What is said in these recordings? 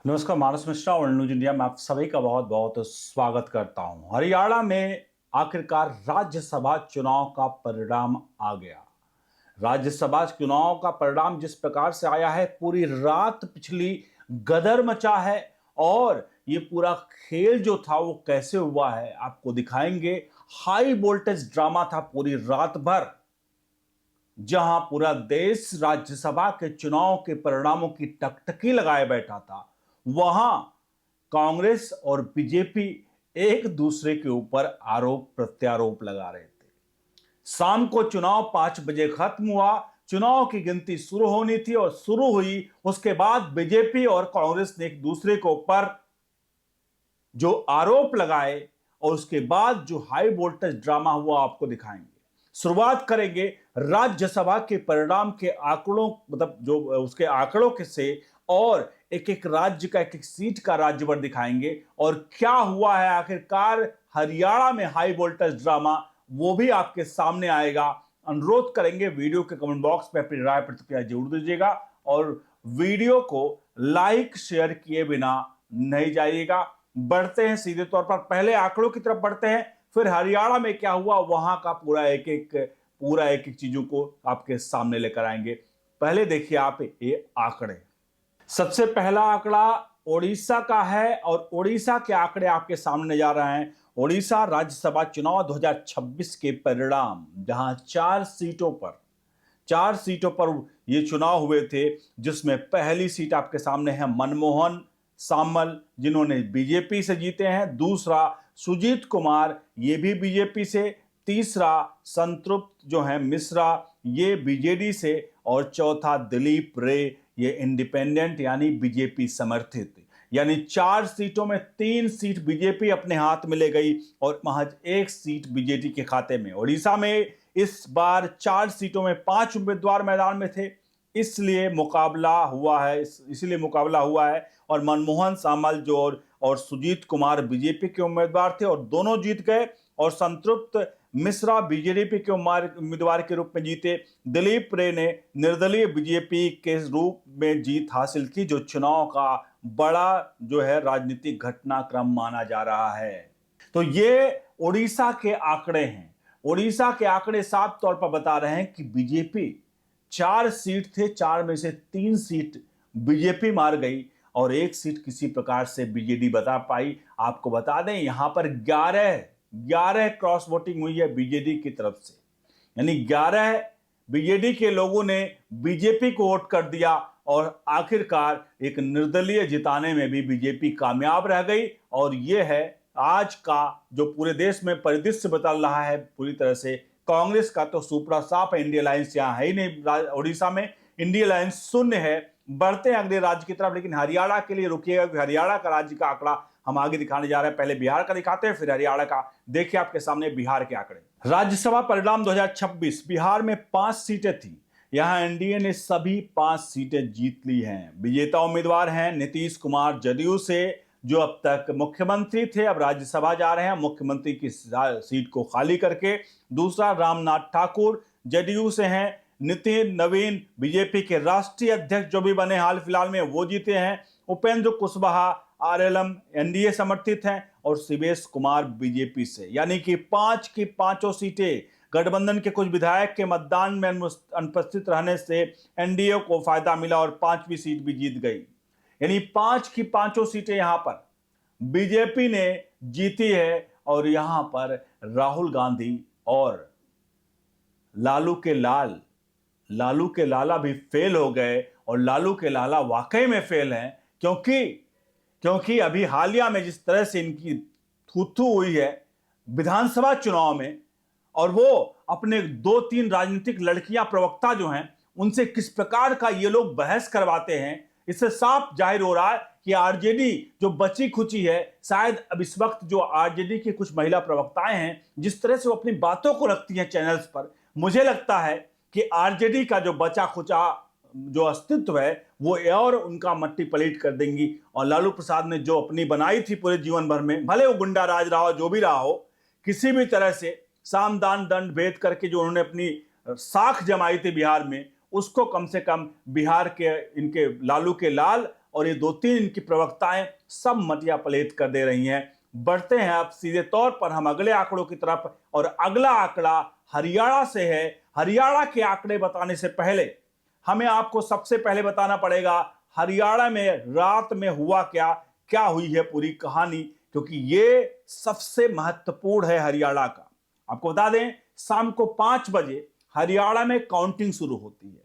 नमस्कार, मानस मिश्रा और news India में आप सभी का बहुत बहुत स्वागत करता हूं। हरियाणा में आखिरकार राज्यसभा चुनाव का परिणाम आ गया। राज्यसभा चुनाव का परिणाम जिस प्रकार से आया है, पूरी रात पिछली गदर मचा है और ये पूरा खेल जो था वो कैसे हुआ है आपको दिखाएंगे। हाई वोल्टेज ड्रामा था पूरी रात भर, जहां पूरा देश राज्यसभा के चुनाव के परिणामों की टकटकी लगाए बैठा था, वहां कांग्रेस और बीजेपी एक दूसरे के ऊपर आरोप प्रत्यारोप लगा रहे थे। शाम को चुनाव 5 बजे खत्म हुआ, चुनाव की गिनती शुरू होनी थी और शुरू हुई। उसके बाद बीजेपी और कांग्रेस ने एक दूसरे के ऊपर जो आरोप लगाए और उसके बाद जो हाई वोल्टेज ड्रामा हुआ आपको दिखाएंगे। शुरुआत करेंगे राज्यसभा के परिणाम के आंकड़ों, मतलब जो उसके आंकड़ों के से, और एक एक राज्य का एक एक सीट का राज्यभर दिखाएंगे और क्या हुआ है आखिरकार हरियाणा में हाई वोल्टेज ड्रामा, वो भी आपके सामने आएगा। अनुरोध करेंगे वीडियो के कमेंट बॉक्स में अपनी राय प्रतिक्रिया जरूर दीजिएगा और वीडियो को लाइक शेयर किए बिना नहीं जाइएगा। बढ़ते हैं सीधे तौर पर, पहले आंकड़ों की तरफ बढ़ते हैं, फिर हरियाणा में क्या हुआ वहां का पूरा एक एक चीजों को आपके सामने लेकर आएंगे। पहले देखिए आप ये आंकड़े। सबसे पहला आंकड़ा ओडिशा का है और ओडिशा के आंकड़े आपके सामने जा रहे हैं। ओडिशा राज्यसभा चुनाव 2026 के परिणाम, जहां चार सीटों पर ये चुनाव हुए थे, जिसमें पहली सीट आपके सामने है मनमोहन सामल, जिन्होंने बीजेपी से जीते हैं। दूसरा सुजीत कुमार, ये भी बीजेपी से। तीसरा संतृप्त जो है मिश्रा, ये बीजेडी से। और चौथा दिलीप रे, ये इंडिपेंडेंट यानी बीजेपी समर्थित। यानी 4 सीटों में 3 सीट बीजेपी अपने हाथ में ले गई और महज 1 सीट बीजेडी के खाते में। ओडिशा में इस बार 4 सीटों में 5 उम्मीदवार मैदान में थे, इसलिए मुकाबला हुआ है, इसीलिए मुकाबला हुआ है। और मनमोहन सामल जो और सुजीत कुमार बीजेपी के उम्मीदवार थे और दोनों जीत गए। और संतृप्त मिश्रा बीजेपी के उम्मीदवार के रूप में जीते। दिलीप रे ने निर्दलीय बीजेपी के रूप में जीत हासिल की, जो चुनाव का बड़ा जो है राजनीतिक घटनाक्रम माना जा रहा है। तो ये ओडिशा के आंकड़े हैं। ओडिशा के आंकड़े साफ तौर पर बता रहे हैं कि बीजेपी 4 सीट थे, 4 में से 3 सीट बीजेपी मार गई और 1 सीट किसी प्रकार से बीजेडी बता पाई। आपको बता दें यहां पर 11 क्रॉस वोटिंग हुई है बीजेडी की तरफ से, यानी 11 बीजेडी के लोगों ने बीजेपी को वोट कर दिया और आखिरकार एक निर्दलीय जिताने में भी बीजेपी कामयाब रह गई। और यह है आज का जो पूरे देश में परिदृश्य बदल रहा है पूरी तरह से। कांग्रेस का तो सुपड़ा साफ है, इंडिया अलायंस यहां है ही नहीं। ओडिशा में इंडिया अलायंस शून्य है। बढ़ते हैं अगले राज्य की तरफ, लेकिन हरियाणा के लिए रुकिएगा क्योंकि हरियाणा का राज्य का आंकड़ा हम आगे दिखाने जा रहे हैं। पहले बिहार का दिखाते हैं, फिर हरियाणा का। देखिए आपके सामने बिहार के आंकड़े। राज्यसभा परिणाम 2026, बिहार में 5 सीटें थी। यहां एनडीए ने सभी 5 सीटें जीत ली हैं। विजेता उम्मीदवार हैं नीतीश कुमार जदयू से, जो अब तक मुख्यमंत्री थे, अब राज्यसभा जा रहे हैं मुख्यमंत्री की सीट को खाली करके। दूसरा रामनाथ ठाकुर जदयू से हैं। नितिन नवीन बीजेपी के राष्ट्रीय अध्यक्ष जो भी बने हाल फिलहाल में, वो जीते हैं। उपेंद्र कुशवाहा आरएलएम एनडीए समर्थित हैं और शिवेश कुमार बीजेपी से। यानी कि 5 की 5 सीटें गठबंधन के कुछ विधायक के मतदान में अनुपस्थित रहने से एनडीए को फायदा मिला और 5वीं सीट भी जीत गई। यानी 5 की 5 सीटें यहां पर बीजेपी ने जीती है। और यहां पर राहुल गांधी और लालू के लाला भी फेल हो गए। और लालू के लाला वाकई में फेल हैं, क्योंकि अभी हालिया में जिस तरह से इनकी थू हुई है विधानसभा चुनाव में, और वो अपने 2-3 राजनीतिक लड़कियां प्रवक्ता जो हैं उनसे किस प्रकार का ये लोग बहस करवाते हैं, इससे साफ जाहिर हो रहा है कि आरजेडी जो बची खुची है, शायद अब इस वक्त जो आरजेडी की कुछ महिला प्रवक्ताएं हैं, जिस तरह से वो अपनी बातों को रखती हैं चैनल्स पर, मुझे लगता है कि आरजेडी का जो बचा खुचा जो अस्तित्व है वो और उनका मट्टी पलीट कर देंगी। और लालू प्रसाद ने जो अपनी बनाई थी पूरे जीवन भर में, भले वो गुंडा राज रहा हो, जो भी रहा हो, किसी भी तरह से साम दान दंड भेद करके जो उन्होंने अपनी साख जमाई थी बिहार में, उसको कम से कम बिहार के इनके लालू के लाल और ये 2-3 इनकी प्रवक्ताएं सब मटिया पलेट कर दे रही हैं। बढ़ते हैं अब सीधे तौर पर हम अगले आंकड़ों की तरफ, और अगला आंकड़ा हरियाणा से है। हरियाणा के आंकड़े बताने से पहले हमें आपको सबसे पहले बताना पड़ेगा हरियाणा में रात में हुआ क्या, क्या हुई है पूरी कहानी, क्योंकि ये सबसे महत्वपूर्ण है हरियाणा का। आपको बता दें, शाम को 5 बजे हरियाणा में काउंटिंग शुरू होती है।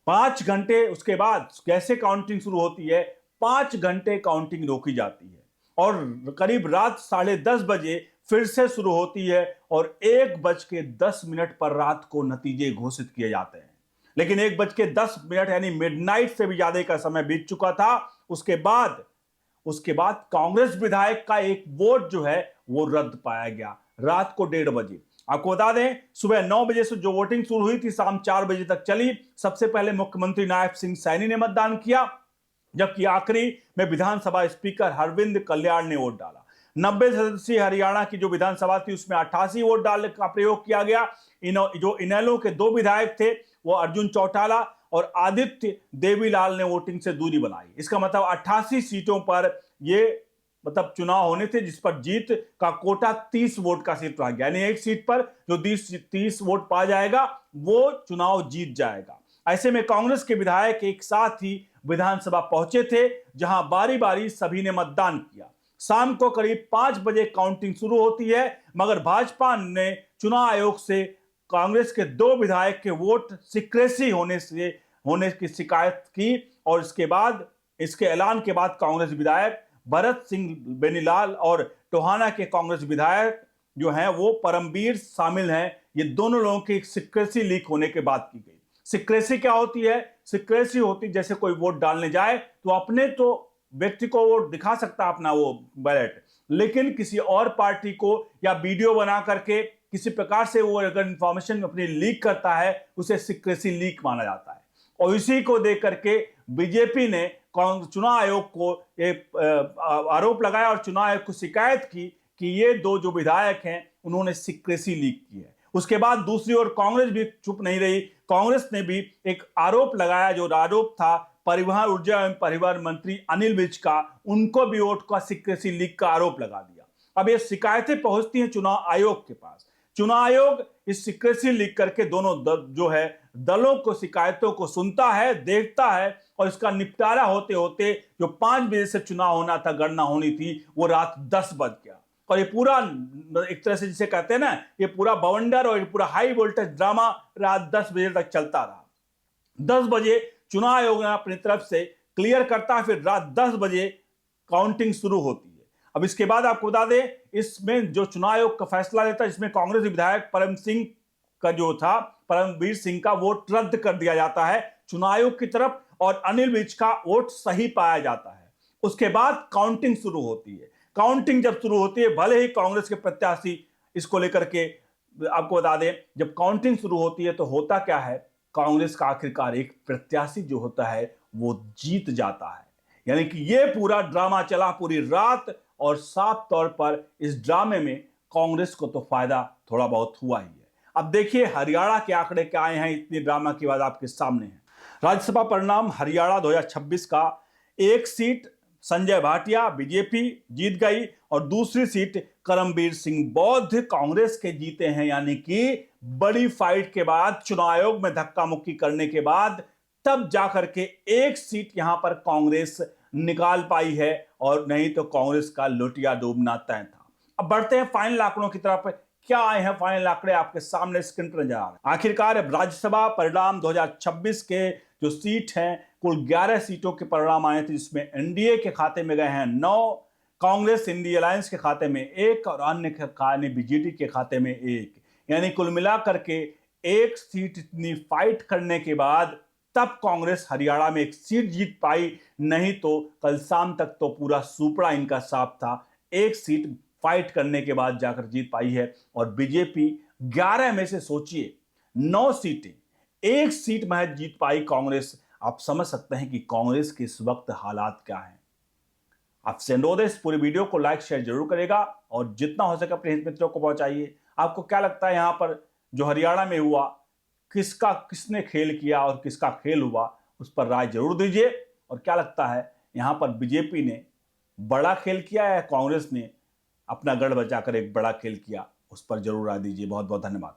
5 घंटे उसके बाद कैसे काउंटिंग शुरू होती है, 5 घंटे काउंटिंग रोकी जाती है और करीब रात 10:30 बजे फिर से शुरू होती है और 1:10 पर रात को नतीजे घोषित किए जाते हैं। लेकिन 1:10 यानी मिडनाइट से भी ज्यादा का समय बीत चुका था। उसके बाद कांग्रेस विधायक का एक वोट जो है वो रद्द पाया गया रात को 1:30 बजे। आपको बता दें, सुबह 9 बजे से जो वोटिंग शुरू हुई थी शाम 4 बजे तक चली। सबसे पहले मुख्यमंत्री नायब सिंह सैनी ने मतदान किया, जबकि आखिरी में विधानसभा स्पीकर हरविंद कल्याण ने वोट डाला। 90 सदस्यीय हरियाणा की जो विधानसभा थी उसमें 88 वोट डालने का प्रयोग किया गया। जो इनेलो के 2 विधायक थे वो अर्जुन चौटाला और आदित्य देवीलाल ने वोटिंग से दूरी बनाई। इसका मतलब 88 सीटों पर ये चुनाव होने थे, जिस पर जीत का कोटा 30 वोट का सिर्फ रह गया, यानी एक सीट पर जो 30 वोट पा जाएगा वो चुनाव जीत जाएगा। ऐसे में कांग्रेस के विधायक एक साथ ही विधानसभा पहुंचे थे, जहां बारी बारी सभी ने मतदान किया। शाम को करीब 5 बजे काउंटिंग शुरू होती है, मगर भाजपा ने चुनाव आयोग से कांग्रेस के 2 विधायक के वोट सीक्रेसी होने की शिकायत की और इसके ऐलान के बाद कांग्रेस विधायक भरत सिंह बेनीलाल और टोहाना के कांग्रेस विधायक जो हैं वो परमवीर शामिल हैं। ये दोनों लोगों की सीक्रेसी लीक होने के बाद की गई। सीक्रेसी क्या होती है? सीक्रेसी होती जैसे कोई वोट डालने जाए तो अपने तो व्यक्ति को वोट दिखा सकता अपना वो बैलेट, लेकिन किसी और पार्टी को या वीडियो बना करके किसी प्रकार से वो अगर इंफॉर्मेशन अपनी लीक करता है उसे सीक्रेसी लीक माना जाता है। और इसी को देख करके बीजेपी ने चुनाव आयोग को एक आरोप लगाया और चुनाव आयोग को शिकायत की कि ये 2 जो विधायक हैं उन्होंने सीक्रेसी लीक की है। उसके बाद दूसरी ओर कांग्रेस भी चुप नहीं रही। कांग्रेस ने भी एक आरोप लगाया, जो आरोप था परिवहन, ऊर्जा एवं परिवहन मंत्री अनिल विज का, उनको भी वोट का सीक्रेसी लीक का आरोप लगा दिया। अब ये शिकायतें पहुंचती हैं चुनाव आयोग के पास। चुनाव आयोग इस सीक्रेसी लीक करके दोनों जो है दलों को शिकायतों को सुनता है, देखता है और इसका निपटारा होते होते जो 5 बजे से चुनाव होना था, गणना होनी थी, वो रात 10 बज गया। और ये पूरा एक तरह से जिसे कहते हैं ना, ये पूरा बवंडर और ये पूरा हाई वोल्टेज ड्रामा रात 10 बजे तक चलता रहा। 10 बजे चुनाव आयोग ने अपनी तरफ से क्लियर करता है, फिर रात 10 बजे काउंटिंग शुरू होती है। अब इसके बाद आपको बता दें, इसमें जो चुनाव आयोग का फैसला लेता है, इसमें कांग्रेस विधायक परमवीर सिंह का वोट रद्द कर दिया जाता है चुनाव आयोग की तरफ और अनिल विज का वोट सही पाया जाता है। उसके बाद काउंटिंग शुरू होती है। काउंटिंग जब शुरू होती है, भले ही कांग्रेस के प्रत्याशी इसको लेकर के, आपको बता दें, जब काउंटिंग शुरू होती है तो होता क्या है, कांग्रेस का आखिरकार एक प्रत्याशी जो होता है वो जीत जाता है। यानी कि ये पूरा ड्रामा चला पूरी रात और साफ तौर पर इस ड्रामे में कांग्रेस को तो फायदा थोड़ा बहुत हुआ ही है। अब देखिए हरियाणा के आंकड़े क्या आए हैं इतनी ड्रामा के बाद आपके सामने है। राज्यसभा परिणाम हरियाणा 2026 का, एक सीट संजय भाटिया बीजेपी जीत गई और दूसरी सीट करमबीर सिंह बौद्ध कांग्रेस के जीते हैं। यानी कि बड़ी फाइट के बाद, चुनाव आयोग में धक्का मुक्की करने के बाद तब जाकर के एक सीट यहां पर कांग्रेस निकाल पाई है, और नहीं तो कांग्रेस का लोटिया डूबना तय था। अब बढ़ते हैं फाइनल आंकड़ों की तरफ। क्या आए हैं फाइनल आंकड़े आपके सामने स्क्रीन पर नजर आ रहे हैं। आखिरकार राज्यसभा परिणाम 2026 के जो सीट हैं, कुल 11 सीटों के परिणाम आए थे, जिसमें एनडीए के खाते में गए हैं 9, कांग्रेस इंडिया अलायंस के खाते में 1 और अन्य बीजेडी के खाते में 1। यानी कुल मिलाकर के एक सीट इतनी फाइट करने के बाद तब कांग्रेस हरियाणा में एक सीट जीत पाई, नहीं तो कल शाम तक तो पूरा सुपड़ा इनका साफ था। एक सीट फाइट करने के बाद जाकर जीत पाई है और बीजेपी 11 में से सोचिए 9 सीटें, एक सीट महज जीत पाई कांग्रेस। आप समझ सकते हैं कि कांग्रेस के इस वक्त हालात क्या हैं। आपसे अनुरोध है इस पूरी वीडियो को लाइक शेयर जरूर करेगा और जितना हो सके अपने हित मित्रों को पहुंचाइए। आपको क्या लगता है यहां पर जो हरियाणा में हुआ, किसने खेल किया और किसका खेल हुआ, उस पर राय जरूर दीजिए। और क्या लगता है यहाँ पर बीजेपी ने बड़ा खेल किया है, कांग्रेस ने अपना गढ़ बचाकर एक बड़ा खेल किया, उस पर जरूर राय दीजिए। बहुत बहुत धन्यवाद।